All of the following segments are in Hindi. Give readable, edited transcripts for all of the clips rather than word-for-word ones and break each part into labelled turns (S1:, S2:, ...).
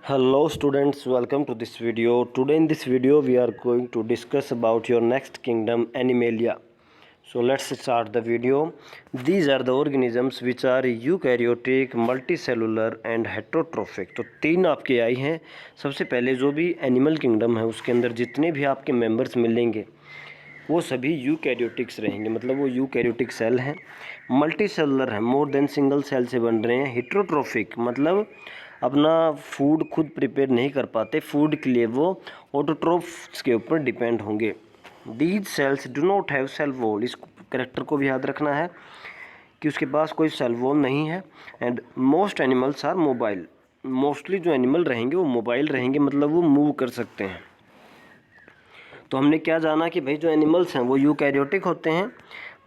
S1: Hello students, welcome to this video. Today in this video we are going to discuss about your next kingdom, Animalia. So let's start the video. These are the organisms which are eukaryotic, multicellular and heterotrophic. तो तीन आपके आई हैं. सबसे पहले जो भी एनिमल किंगडम है उसके अंदर जितने भी आपके मेंबर्स मिलेंगे वो सभी यूकैरियोटिक्स रहेंगे, मतलब वो यूकैरियोटिक सेल हैं. मल्टी सेलुलर है, मोर देन सिंगल सेल से बन रहे हैं. हेट्रोट्रोफिक मतलब अपना फूड खुद प्रिपेयर नहीं कर पाते, फूड के लिए वो ऑटोट्रोफ्स के ऊपर डिपेंड होंगे. These cells do not have cell wall. इस करेक्टर को भी याद रखना है कि उसके पास कोई सेल वॉल नहीं है. And most animals are mobile. Mostly जो एनिमल रहेंगे वो मोबाइल रहेंगे, मतलब वो मूव कर सकते हैं. तो हमने क्या जाना कि भाई जो एनिमल्स हैं वो यूकैरियोटिक होते हैं,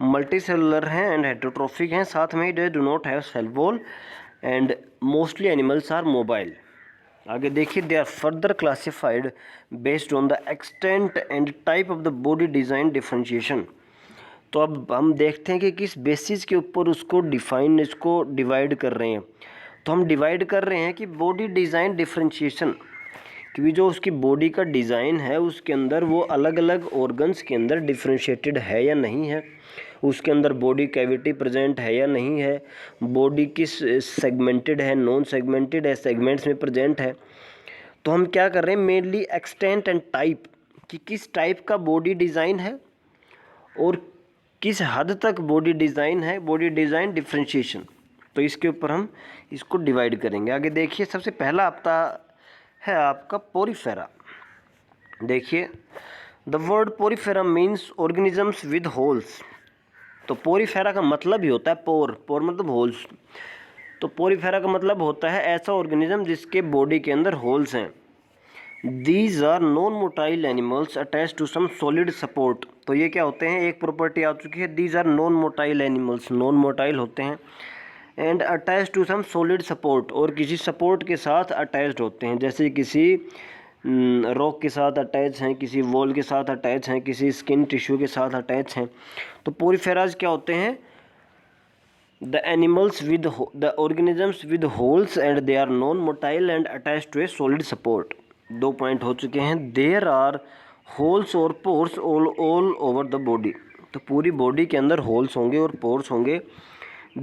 S1: मल्टी सेलुलर हैं एंड हेट्रोट्रोफिक हैं. साथ में they do not have cell wall and mostly animals are mobile. आगे देखिए, they are further classified based on the extent and type of the body design differentiation. तो अब हम देखते हैं कि किस बेसिस के ऊपर इसको डिवाइड कर रहे हैं. तो हम डिवाइड कर रहे हैं कि बॉडी डिज़ाइन डिफ्रेंशिएशन, क्योंकि जो उसकी बॉडी का डिज़ाइन है उसके अंदर वो अलग अलग ऑर्गन्स के अंदर डिफ्रेंशिएटेड है या नहीं है, उसके अंदर बॉडी कैविटी प्रेजेंट है या नहीं है, बॉडी किस सेगमेंटेड है, नॉन सेगमेंटेड है, सेगमेंट्स में प्रेजेंट है. तो हम क्या कर रहे हैं, मेनली एक्सटेंट एंड टाइप, कि किस टाइप का बॉडी डिज़ाइन है और किस हद तक बॉडी डिज़ाइन है, बॉडी डिज़ाइन डिफ्रेंशिएशन. तो इसके ऊपर हम इसको डिवाइड करेंगे. आगे देखिए, सबसे पहला आपका है आपका पोरीफेरा. देखिए, the word Porifera means organisms with holes. तो पोरीफेरा का मतलब ही होता है पोर मतलब होल्स. तो पोरीफेरा का मतलब होता है ऐसा ऑर्गेनिज्म जिसके बॉडी के अंदर होल्स हैं. These are non motile animals attach to some solid support. तो ये क्या होते हैं, एक प्रॉपर्टी आ चुकी है, these are non motile animals, non motile होते हैं and attach to some solid support, और किसी सपोर्ट के साथ अटैच्ड होते हैं, जैसे किसी रॉक के साथ अटैच हैं, किसी वॉल के साथ अटैच हैं, किसी स्किन टिश्यू के साथ अटैच हैं. तो पोरीफेराज क्या होते हैं, the animals with the organisms with holes and they are non motile and attach to a solid support. 2 point हो चुके हैं. देयर आर होल्स और pores all over the body. तो पूरी बॉडी के अंदर होल्स होंगे और पोर्स होंगे.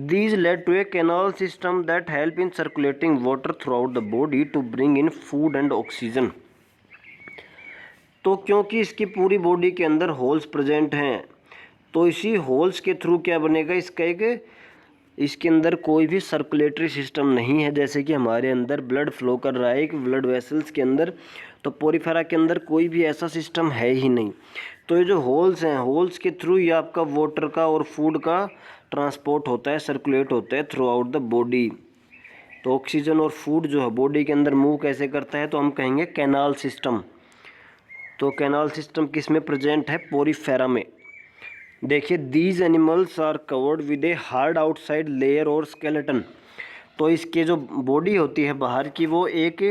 S1: These led to a canal system that help in circulating water throughout the body to bring in food and oxygen. तो क्योंकि इसकी पूरी बॉडी के अंदर होल्स प्रेजेंट हैं, तो इसी होल्स के थ्रू क्या बनेगा, इसके अंदर कोई भी सर्कुलेटरी सिस्टम नहीं है, जैसे कि हमारे अंदर ब्लड फ्लो कर रहा है एक ब्लड वेसल्स के अंदर. तो पोरीफेरा के अंदर कोई भी ऐसा सिस्टम है ही नहीं. तो ये जो होल्स हैं, होल्स के थ्रू ये आपका वाटर का और फूड का ट्रांसपोर्ट होता है, सर्कुलेट होता है थ्रू आउट द बॉडी. तो ऑक्सीजन और फूड जो है बॉडी के अंदर मूव कैसे करता है, तो हम कहेंगे कैनाल सिस्टम. तो कैनाल सिस्टम किस में प्रेजेंट है, पोरीफेरा में. देखिए, these animals are covered with a hard outside layer और स्केलेटन. तो इसके जो बॉडी होती है बाहर की वो एक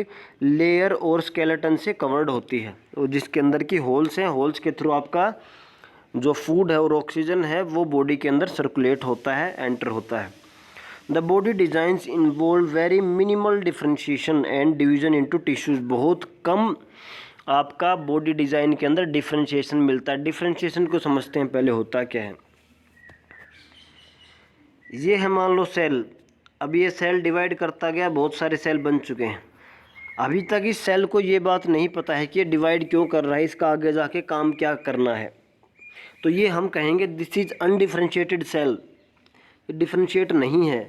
S1: लेयर और स्केलेटन से कवर्ड होती है, तो जिसके अंदर की होल्स हैं, होल्स के थ्रू आपका जो फूड है और ऑक्सीजन है वो बॉडी के अंदर सर्कुलेट होता है, एंटर होता है. The body designs involve very minimal differentiation and division into tissues. बहुत कम आपका बॉडी डिज़ाइन के अंदर डिफ्रेंशिएशन मिलता है. डिफ्रेंशिएशन को समझते हैं पहले, होता क्या है. ये है मान लो सेल. अब ये सेल डिवाइड करता गया, बहुत सारे सेल बन चुके हैं. अभी तक इस सेल को ये बात नहीं पता है कि ये डिवाइड क्यों कर रहा है, इसका आगे जाके काम क्या करना है. तो ये हम कहेंगे this is undifferentiated cell. Differentiate नहीं है,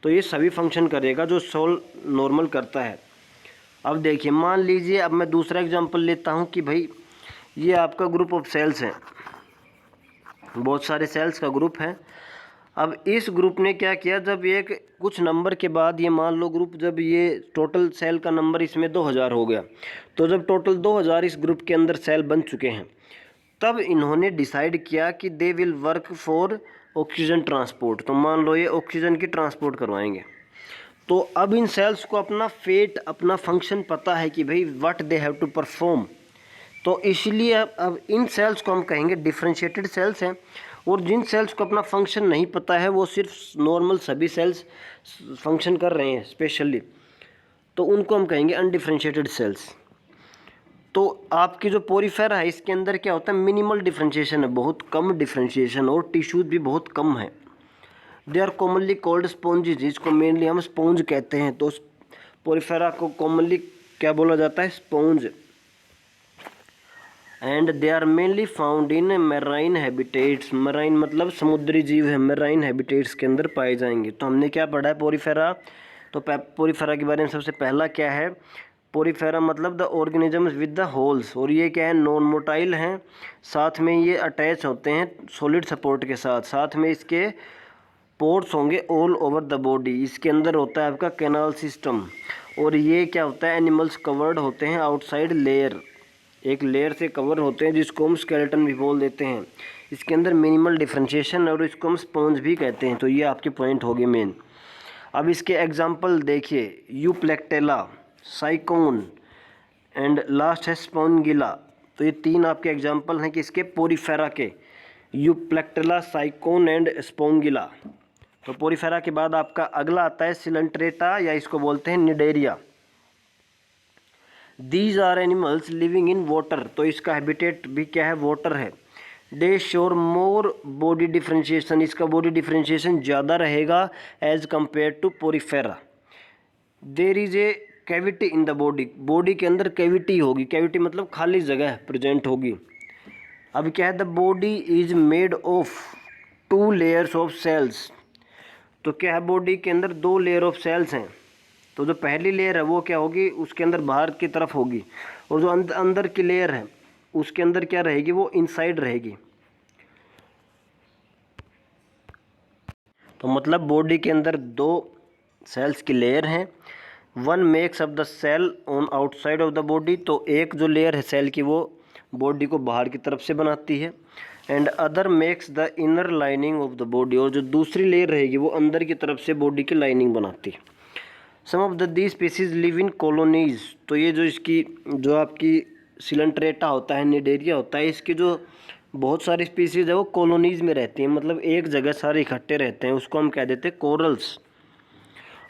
S1: तो ये सभी फंक्शन करेगा जो सेल नॉर्मल करता है. अब देखिए, मान लीजिए, अब मैं दूसरा एग्जांपल लेता हूँ कि भाई ये आपका ग्रुप ऑफ सेल्स हैं, बहुत सारे सेल्स का ग्रुप है. अब इस ग्रुप ने क्या किया, जब एक कुछ नंबर के बाद ये मान लो ग्रुप, जब ये टोटल सेल का नंबर इसमें 2000 हो गया, तो जब टोटल 2000 इस ग्रुप के अंदर सेल बन चुके हैं, तब इन्होंने डिसाइड किया कि they will work for oxygen transport. तो मान लो ये ऑक्सीजन की ट्रांसपोर्ट करवाएंगे. तो अब इन सेल्स को अपना फेट, अपना फंक्शन पता है कि भाई what they have to perform. तो इसलिए अब इन सेल्स को हम कहेंगे डिफ्रेंशिएटेड सेल्स हैं. और जिन सेल्स को अपना फंक्शन नहीं पता है वो सिर्फ नॉर्मल सभी सेल्स फंक्शन कर रहे हैं स्पेशली. तो उनको हम कहेंगे अनडिफरेंशिएटेड सेल्स। तो आपकी जो पोरीफेरा है इसके अंदर क्या होता है, मिनिमल डिफरेंशिएशन है, बहुत कम डिफरेंशिएशन, और टिश्यूज भी बहुत कम है। दे आर कॉमनली कॉल्ड स्पॉन्जेज, जिसको मेनली हम स्पॉन्ज कहते हैं। तो पोरीफेरा को कॉमनली क्या बोला जाता है, sponge. And they are mainly found in marine habitats, marine मतलब समुद्री जीव है, मैराइन हैबिटेट्स के अंदर पाए जाएंगे। तो हमने क्या पढ़ा है पोरीफेरा, तो पोरीफेरा के बारे में सबसे पहला क्या है, पोरीफेरा मतलब the organisms with the holes, और ये क्या है, नॉन मोटाइल हैं, साथ में ये अटैच होते हैं सॉलिड सपोर्ट के साथ, साथ में इसके पोर्ट्स होंगे ऑल ओवर द बॉडी, इसके अंदर होता है आपका कैनाल सिस्टम, और ये क्या होता है, एनिमल्स कवर्ड होते हैं आउटसाइड लेयर, एक लेयर से कवर होते हैं जिसको हम स्केलेटन भी बोल देते हैं। इसके अंदर मिनिमल डिफरेंशिएशन, और इसको हम स्पॉन्ज भी कहते हैं। तो ये आपके पॉइंट हो गए मेन। अब इसके एग्जांपल देखिए, यूप्लेक्टेला, साइकोन एंड लास्ट है स्पॉन्गिला। तो ये तीन आपके एग्जांपल हैं कि इसके पोरीफेरा के, यूप्लेक्टेला, साइकोन एंड स्पॉन्गिला। तो पोरीफेरा के बाद आपका अगला आता है सिलेंट्रेटा, या इसको बोलते हैं cnidaria. These are animals living in water, तो इसका हैबिटेट भी क्या है, वाटर है। They show more body differentiation, इसका बॉडी डिफरेंशिएशन ज़्यादा रहेगा as compared to porifera. There is a cavity in the body, body के अंदर कैविटी होगी, कैविटी मतलब खाली जगह प्रेजेंट होगी। अब क्या है, the body is made of 2 layers of cells, तो क्या है, बॉडी के अंदर 2 लेयर ऑफ सेल्स हैं। तो जो पहली लेयर है वो क्या होगी, उसके अंदर बाहर की तरफ होगी, और जो अंदर की लेयर है उसके अंदर क्या रहेगी, वो इनसाइड रहेगी। तो मतलब बॉडी के अंदर 2 सेल्स की लेयर हैं। One makes up the cell on outside of the body, तो एक जो लेयर है सेल की वो बॉडी को बाहर की तरफ से बनाती है। And other makes the inner lining of the body, और जो दूसरी लेयर रहेगी वो अंदर की तरफ से बॉडी की लाइनिंग बनाती है। Some of the the species live in colonies, तो ये जो इसकी जो आपकी सिलेंट्रेटा होता है, निडेरिया होता है, इसकी जो बहुत सारी स्पीसीज है वो कॉलोनीज में रहती हैं, मतलब एक जगह सारे इकट्ठे रहते हैं, उसको हम कह देते हैं corals.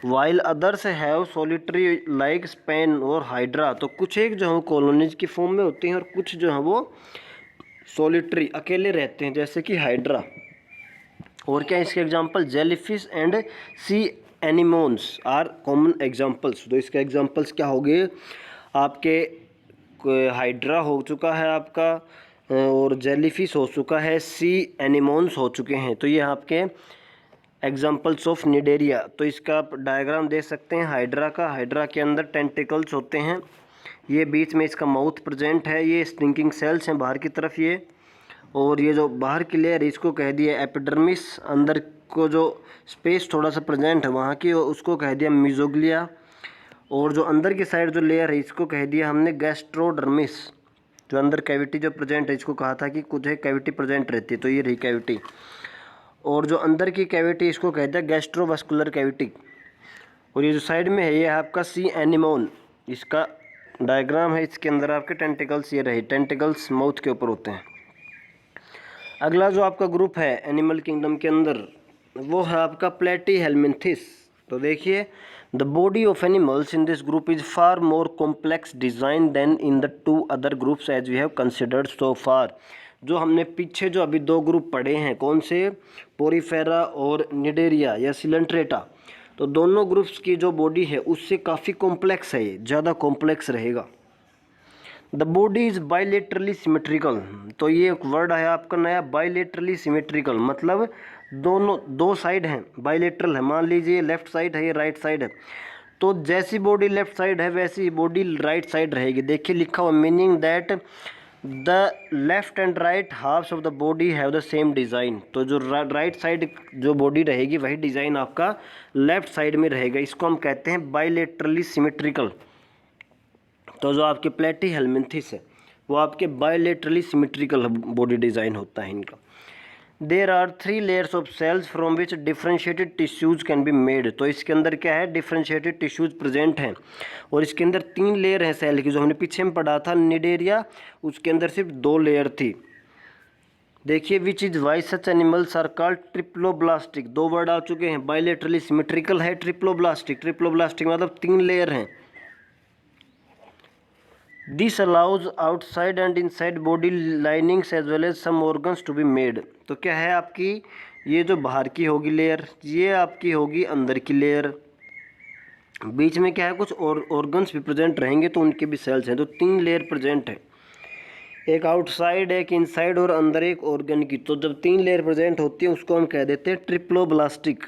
S1: While others have solitary like Spain और हाइड्रा, तो कुछ एक जो है कॉलोनीज की फॉर्म में होती हैं, और कुछ जो है वो सॉलिटरी अकेले रहते हैं, जैसे कि हाइड्रा। और क्या इसके example, jellyfish and sea anemones are common examples. तो इसके एग्जांपल्स क्या हो गए आपके, हाइड्रा हो चुका है आपका, और जेलीफिश हो चुका है, सी एनिमोन्स हो चुके हैं। तो ये आपके एग्जांपल्स ऑफ निडेरिया। तो इसका आप डायग्राम देख सकते हैं हाइड्रा का, हाइड्रा के अंदर टेंटिकल्स होते हैं, ये बीच में इसका माउथ प्रेजेंट है, ये स्टिंकिंग सेल्स हैं बाहर की तरफ ये, और ये जो बाहर की लेयर इसको कह दिया एपिडर्मिस, अंदर को जो स्पेस थोड़ा सा प्रेजेंट है वहाँ की, उसको कह दिया मिजोग्लिया, और जो अंदर की साइड जो लेयर है इसको कह दिया हमने गैस्ट्रोडर्मिस। जो अंदर कैविटी जो प्रेजेंट है इसको कहा था कि कुछ है कैविटी प्रेजेंट रहती है, तो ये रही कैविटी। और जो अंदर की कैविटी इसको कह दिया गैस्ट्रोवास्कुलर कैविटी। और ये जो साइड में है ये आपका सी एनिमोन, इसका डायग्राम है, इसके अंदर आपके टेंटिकल्स ये रहे, टेंटिकल्स माउथ के ऊपर होते हैं। अगला जो आपका ग्रुप है एनिमल किंगडम के अंदर वो है आपका प्लेटीहेल्मिन्थिस। तो देखिए, the body of animals in this group is far more complex design then in the 2 other groups as we have considered so far. जो हमने पीछे जो अभी 2 ग्रुप पढ़े हैं, कौन से, पोरीफेरा और निडेरिया या सिलेंट्रेटा, तो दोनों ग्रुप्स की जो बॉडी है उससे काफ़ी कॉम्प्लेक्स है, ये ज़्यादा कॉम्प्लेक्स रहेगा। The body is bilaterally symmetrical, तो ये एक वर्ड है आपका नया, बाइलेटरली सिमेट्रिकल, मतलब दोनों 2 साइड हैं, बाइलेटरल है। मान लीजिए लेफ्ट साइड है, ये राइट साइड है, तो जैसी बॉडी लेफ्ट साइड है वैसी बॉडी राइट साइड रहेगी। देखिए लिखा हुआ, meaning that the left and right halves of the body have the same design. तो जो राइट साइड जो बॉडी रहेगी वही डिज़ाइन आपका लेफ्ट साइड में रहेगा, इसको हम कहते हैं बाइलेटरली सिमेट्रिकल। तो जो आपके प्लेटीहेल्मिन्थिस है वो आपके बाइलेटरली सिमेट्रिकल बॉडी डिज़ाइन होता है इनका। There are 3 layers of cells from which differentiated tissues can be made. तो इसके अंदर क्या है, डिफ्रेंशिएटेड टिश्यूज़ प्रेजेंट हैं, और इसके अंदर 3 लेयर हैं सेल की, जो हमने पीछे में पढ़ा था निडेरिया, उसके अंदर सिर्फ 2 लेयर थी। देखिए, which is why such animals are called triploblastic. 2 word आ चुके हैं, बाइलेटरली सिमेट्रिकल है, ट्रिप्लोब्लास्टिक। ट्रिप्लोब्लास्टिक मतलब 3 लेयर हैं, this allows outside and inside body linings as well as some organs to be made. तो क्या है आपकी, ये जो बाहर की होगी लेयर, ये आपकी होगी अंदर की लेयर, बीच में क्या है कुछ और ऑर्गन्स भी प्रेजेंट रहेंगे तो उनके भी सेल्स हैं। तो 3 लेयर प्रेजेंट है, एक आउटसाइड, एक इनसाइड और अंदर एक ऑर्गन की। तो जब 3 लेयर प्रेजेंट होती है उसको हम कह देते हैं triploblastic.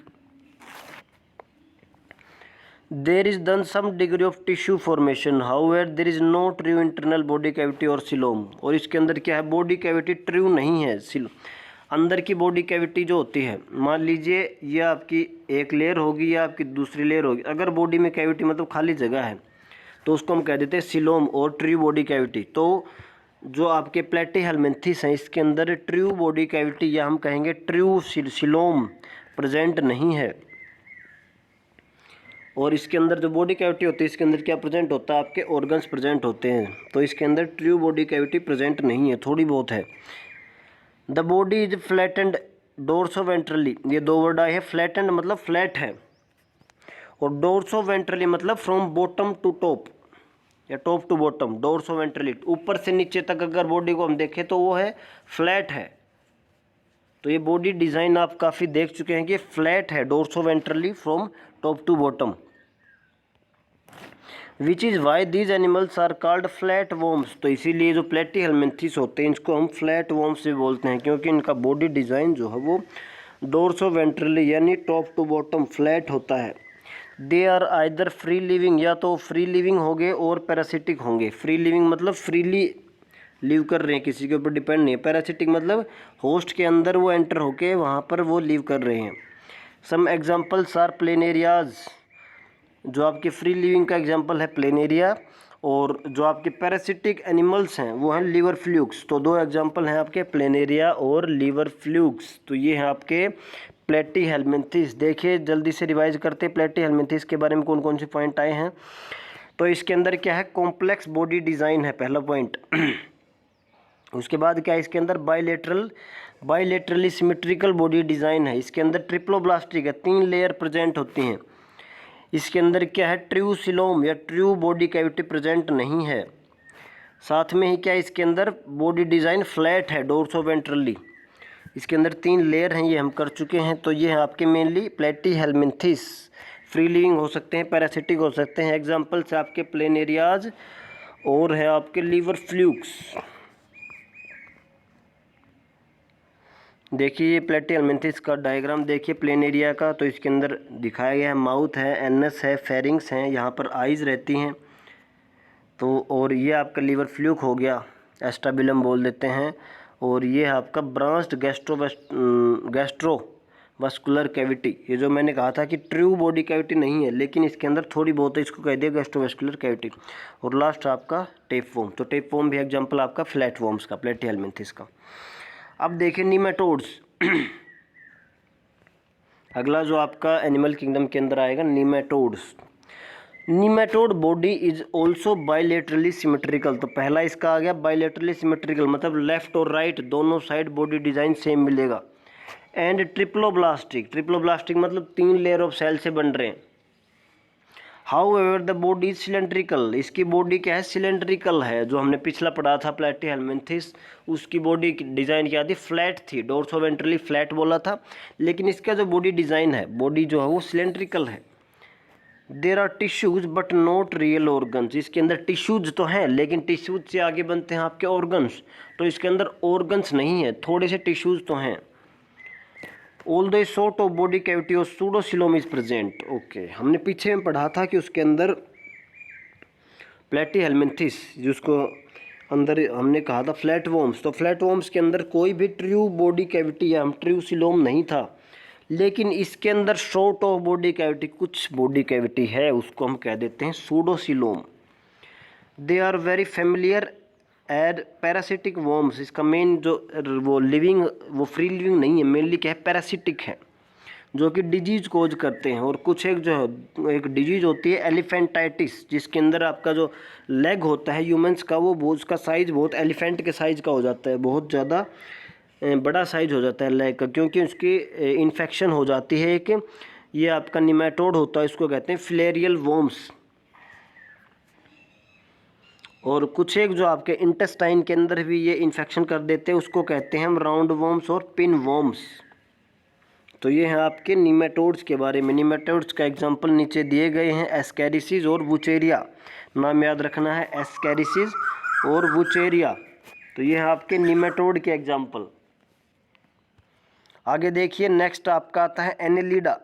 S1: There is done some degree of tissue formation, however there is no true internal body cavity और सिलोम। और इसके अंदर क्या है, बॉडी कैविटी ट्रू नहीं है। अंदर की बॉडी कैविटी जो होती है, मान लीजिए ये आपकी एक लेयर होगी या आपकी दूसरी लेयर होगी, अगर बॉडी में कैविटी मतलब खाली जगह है तो उसको हम कह देते हैं सिलोम और ट्रू बॉडी कैविटी। तो जो आपके प्लेटीहेल्मिन्थेस हैं इसके अंदर ट्रू बॉडी कैविटी या हम कहेंगे ट्रू सिलोम प्रेजेंट नहीं है। और इसके अंदर जो बॉडी कैविटी होती है इसके अंदर क्या प्रेजेंट होता है, आपके ऑर्गन्स प्रेजेंट होते हैं। तो इसके अंदर ट्रू बॉडी कैविटी प्रेजेंट नहीं है, थोड़ी बहुत है। द बॉडी इज फ्लैटेंड डोर्सोवेंट्रली, ये 2 वर्ड आए हैं। फ्लैटेंड मतलब फ्लैट है और डोर्सोवेंट्रली मतलब फ्रॉम बॉटम टू टॉप या टॉप टू बॉटम। डोर्सोवेंट्रली ऊपर से नीचे तक अगर बॉडी को हम देखें तो वो है फ्लैट है। तो ये बॉडी डिज़ाइन आप काफ़ी देख चुके हैं कि फ्लैट है, dorsoventrally from top to bottom. Which is why these animals are called flat worms. तो इसीलिए जो प्लेटीहेल्मिन्थेस होते हैं इसको हम फ्लैट वॉर्म्स भी बोलते हैं, क्योंकि इनका बॉडी डिज़ाइन जो है वो डोर्सोवेंट्रली यानी टॉप टू बॉटम फ्लैट होता है। They are either free living, या तो फ्री लिविंग होंगे और पैरासिटिक होंगे। फ्री लिविंग मतलब फ्रीली लिव कर रहे हैं, किसी के ऊपर डिपेंड नहीं है। पैरासिटिक मतलब होस्ट के अंदर वो एंटर होके वहाँ पर वो लिव कर रहे हैं। सम एग्जाम्पल्स आर प्लेनेरियाज, जो आपके फ्री लिविंग का एग्जांपल है प्लेनेरिया, और जो आपके पैरासिटिक एनिमल्स हैं वो हैं लीवर फ्लूक्स। तो 2 एग्जांपल हैं आपके प्लेनेरिया और लीवर फ्लूक्स। तो ये हैं आपके प्लेटीहेल्मिन्थेस। देखिए जल्दी से रिवाइज करते, प्लेटीहेल्मिन्थेस के बारे में कौन कौन से पॉइंट आए हैं। तो इसके अंदर क्या है, कॉम्प्लेक्स बॉडी डिज़ाइन है पहला पॉइंट। उसके बाद क्या है, इसके अंदर बाइलेटरली सिमेट्रिकल बॉडी डिज़ाइन है। इसके अंदर ट्रिप्लोब्लास्टिक है, 3 लेयर प्रेजेंट होती हैं। इसके अंदर क्या है, ट्रू सिलोम या ट्रू बॉडी कैविटी प्रेजेंट नहीं है। साथ में ही क्या है, इसके अंदर बॉडी डिज़ाइन फ्लैट है डोर्सोवेंट्रली। इसके अंदर 3 लेयर हैं, ये हम कर चुके हैं। तो ये हैं आपके मेनली प्लेटीहेल्मिन्थेस। फ्री लिविंग हो सकते हैं, पैरासिटिक हो सकते हैं। एग्जाम्पल्स है आपके प्लेनेरियाज और है आपके लीवर फ्लूक्स। देखिए ये प्लेटीहेल्मिन्थेस का डायग्राम देखिए प्लेनेरिया का। तो इसके अंदर दिखाया गया है माउथ है, एनस है, फेरिंग्स हैं, यहाँ पर आइज़ रहती हैं। तो और ये आपका लीवर फ्लूक हो गया, एस्टाबिलम बोल देते हैं। और ये है आपका ब्रांच्ड गैस्ट्रोवास्कुलर कैविटी। ये जो मैंने कहा था कि ट्रू बॉडी कैविटी नहीं है लेकिन इसके अंदर थोड़ी बहुत है, इसको कह दिया गैस्ट्रोवास्कुलर कैविटी। और लास्ट आपका टेपवॉर्म। तो टेपवॉर्म भी एग्जाम्पल आपका फ्लैट वॉर्म्स का, प्लेटीहेल्मिन्थेस का। अब देखिए नीमेटोड्स। अगला जो आपका एनिमल किंगडम के अंदर आएगा nematodes. Nematode body is also bilaterally symmetrical. तो पहला इसका आ गया बाइलेटरली सिमेट्रिकल, मतलब लेफ्ट और राइट दोनों साइड बॉडी डिज़ाइन सेम मिलेगा। एंड ट्रिप्लोब्लास्टिक मतलब 3 लेयर ऑफ सेल से बन रहे हैं। However the body is cylindrical, इसकी बॉडी क्या है, सिलेंड्रिकल है। जो हमने पिछला पढ़ा था प्लेटीहेल्मिन्थेस, उसकी बॉडी डिज़ाइन क्या थी, फ्लैट थी, डोर्सोवेंट्रली फ्लैट बोला था। लेकिन इसका जो बॉडी डिज़ाइन है, बॉडी जो है वो सिलेंड्रिकल है। There are tissues but not real organs, इसके अंदर टिश्यूज तो हैं लेकिन टिश्यूज से आगे बनते हैं आपके ऑर्गन्स। तो इसके अंदर ऑर्गन्स नहीं है, थोड़े से टिश्यूज तो हैं। Although sort of body cavity और सूडोसिलोम इज प्रेजेंट। ओके, हमने पीछे में पढ़ा था कि उसके अंदर प्लेटीहेल्मिन्थेस जिसको अंदर हमने कहा था फ्लैट वॉर्म्स। तो फ्लैट वॉर्म्स के अंदर कोई भी ट्रू बॉडी कैविटी या ट्रू सिलोम नहीं था, लेकिन इसके अंदर शॉर्ट ऑफ बॉडी कैविटी, कुछ बॉडी कैविटी है, उसको हम कह देते हैं pseudocoelom. They are very familiar as parasitic worms. इसका मेन जो वो लिविंग, वो फ्री लिविंग नहीं है, मेनली क्या है, पैरासिटिक है, जो कि डिजीज कोज करते हैं। और कुछ एक डिजीज होती है एलिफेंटाइटिस, जिसके अंदर आपका जो लेग होता है ह्यूमंस का, वो उसका साइज़ बहुत एलिफेंट के साइज़ का हो जाता है, बहुत ज़्यादा बड़ा साइज हो जाता है लेग का, क्योंकि उसकी इन्फेक्शन हो जाती है। एक ये आपका निमेटोड होता है, इसको कहते हैं फिलेरियल वॉर्म्स। और कुछ एक जो आपके इंटेस्टाइन के अंदर भी ये इन्फेक्शन कर देते हैं, उसको कहते हैं हम राउंड वॉर्म्स और पिन वॉर्म्स। तो ये हैं आपके नीमेटोड्स के बारे में। नीमेटोड्स का एग्जांपल नीचे दिए गए हैं, एस्कैरिसीज और वुचेरिया। नाम याद रखना है, एस्कैरिसीज और वुचेरिया। तो ये हैं आपके नीमेटोड के एग्जांपल। आगे देखिए, नेक्स्ट आपका आता है annelida.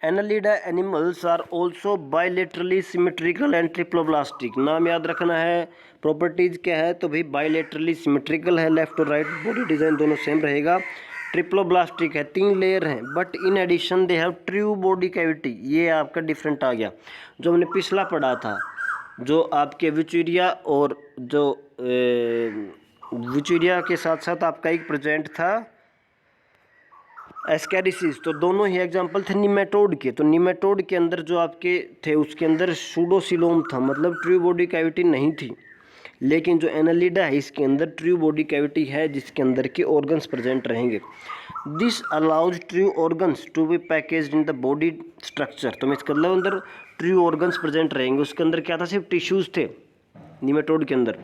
S1: Annelida animals are also bilaterally symmetrical and triploblastic. नाम याद रखना है। प्रॉपर्टीज क्या है, तो भाई बायलेटरली सिमेट्रिकल है, लेफ्ट और राइट बॉडी डिजाइन दोनों सेम रहेगा। ट्रिप्लोब्लास्टिक है, 3 लेयर हैं, but in addition they have true body cavity. ये आपका डिफरेंट आ गया। जो हमने पिछला पढ़ा था, जो आपके विचुरिया और जो विचुरिया के साथ साथ आपका एक प्रेजेंट था एस्कैरिसीज, तो दोनों ही एग्जांपल थे नीमेटोड के। तो नीमेटोड के अंदर जो आपके थे उसके अंदर सूडोसिलोम था, मतलब ट्रू बॉडी कैविटी नहीं थी। लेकिन जो एनालिडा है इसके अंदर ट्रू बॉडी कैविटी है, जिसके अंदर के ऑर्गन्स प्रेजेंट रहेंगे। This allows true organs to be packaged in the body structure. तो इसका मतलब अंदर ट्रू ऑर्गन्स प्रेजेंट रहेंगे। उसके अंदर क्या था, सिर्फ टिश्यूज थे नीमेटोड के अंदर।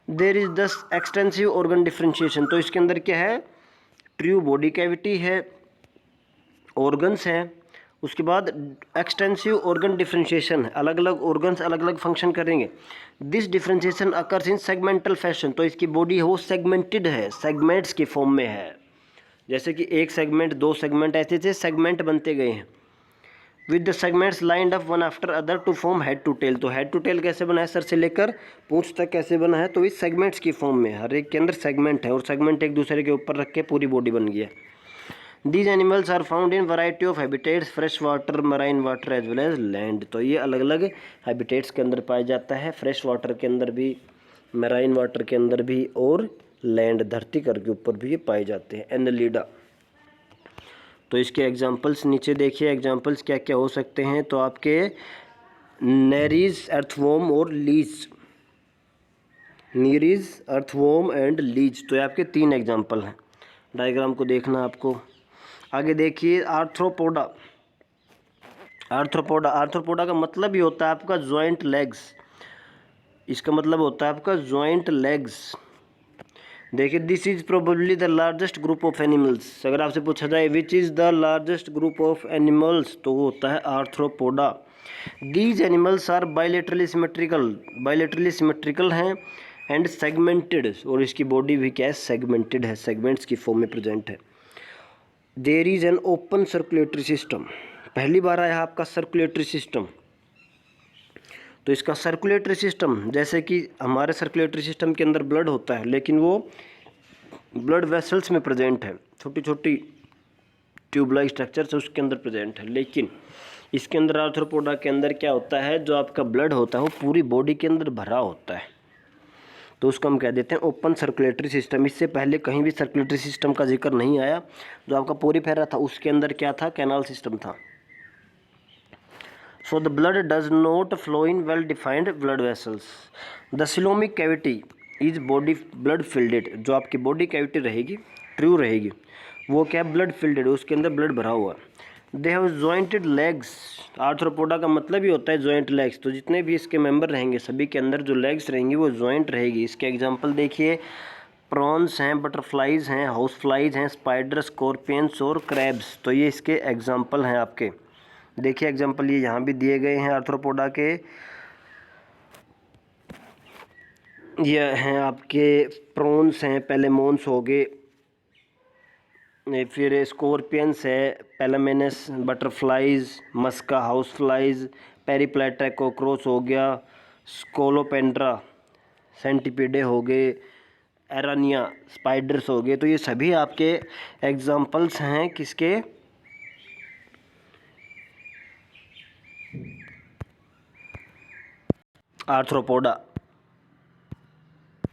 S1: देयर इज दस एक्सटेंसिव ऑर्गन डिफ्रेंशिएशन। तो इसके अंदर क्या है, ट्रू बॉडी कैविटी है, ऑर्गन्स हैं, उसके बाद एक्सटेंसिव ऑर्गन डिफ्रेंशिएशन है, अलग अलग ऑर्गन्स अलग अलग फंक्शन करेंगे। This differentiation occurs in segmental fashion. तो इसकी बॉडी है वो सेगमेंटेड है, सेगमेंट्स के फॉर्म में है। जैसे कि एक सेगमेंट, 2 सेगमेंट, ऐसे थे सेगमेंट बनते गए हैं। With the segments lined up one after other to form head to tail. तो हेड टू टेल कैसे बना है, सर से लेकर पूंछ तक कैसे बना है, तो इस सेगमेंट्स की फॉर्म में, हर एक के अंदर सेगमेंट है और सेगमेंट एक दूसरे के ऊपर रख के पूरी बॉडी बन गई है। These animals are found in variety of habitats, fresh water, marine water as well as land. तो ये अलग अलग हैबिटेट्स के अंदर पाया जाता है, फ्रेश वाटर के अंदर भी, मराइन वाटर के अंदर भी, और लैंड धरती कर के ऊपर भी ये पाए जाते हैं। एनालिडा। तो इसके एग्जांपल्स नीचे देखिए, एग्जांपल्स क्या क्या हो सकते हैं। तो आपके नेरीज, अर्थवॉर्म और lease. Nereis, earthworm and lease. तो ये आपके 3 एग्जांपल हैं। डायग्राम को देखना आपको। आगे देखिए, आर्थ्रोपोडा। आर्थ्रोपोडा, आर्थ्रोपोडा का मतलब ही होता है आपका जॉइंट लेग्स। इसका मतलब होता है आपका जॉइंट लेग्स। देखिए, this is probably the largest group of animals. अगर आपसे पूछा जाए which is the largest group of animals, तो वो होता है arthropoda. These animals are bilaterally symmetrical, bilaterally symmetrical हैं एंड सेगमेंटेड, और इसकी बॉडी भी क्या है, सेगमेंटेड है, सेगमेंट्स की फॉर्म में प्रेजेंट है। There is an open circulatory system. पहली बार आया आपका सर्कुलेटरी सिस्टम। तो इसका सर्कुलेटरी सिस्टम, जैसे कि हमारे सर्कुलेटरी सिस्टम के अंदर ब्लड होता है, लेकिन वो ब्लड वेसल्स में प्रेजेंट है, छोटी छोटी ट्यूब लाइक स्ट्रक्चर्स उसके अंदर प्रेजेंट है। लेकिन इसके अंदर आर्थ्रोपोडा के अंदर क्या होता है, जो आपका ब्लड होता है वो पूरी बॉडी के अंदर भरा होता है। तो उसको हम कह देते हैं ओपन सर्कुलेटरी सिस्टम। इससे पहले कहीं भी सर्कुलेटरी सिस्टम का जिक्र नहीं आया। जो आपका पोरीफेरा था उसके अंदर क्या था, कैनाल सिस्टम था। So the blood does not flow in well-defined blood vessels. The coelomic cavity is body blood filled. जो आपकी बॉडी कैविटी रहेगी, ट्रू रहेगी, वो क्या है, ब्लड फिल्ड, उसके अंदर ब्लड भरा हुआ। They have jointed legs. Arthropoda का मतलब ही होता है जॉइंट लेग्स। तो जितने भी इसके मेंबर रहेंगे सभी के अंदर जो लेग्स रहेंगी वो जॉइंट रहेगी। इसके एग्जांपल देखिए, प्रॉन्स हैं, बटरफ्लाइज हैं, हाउस फ्लाइज हैं, स्पाइडर, स्कॉर्पियंस और क्रैब्स। तो ये इसके एग्जांपल हैं आपके। देखिए एग्जांपल ये यहाँ भी दिए गए हैं आर्थ्रोपोडा के। ये हैं आपके प्रॉन्स हैं, पेलेमोन्स हो गए, फिर स्कॉर्पियंस है, पेलामेनस, बटरफ्लाइज, मस्का हाउस फ्लाइज, पेरीप्लेटा कॉकरोच हो गया, स्कोलोपेंड्रा सेंटिपिडे हो गए, एरानिया स्पाइडर्स हो गए। तो ये सभी आपके एग्जांपल्स हैं किसके, आर्थ्रोपोडा।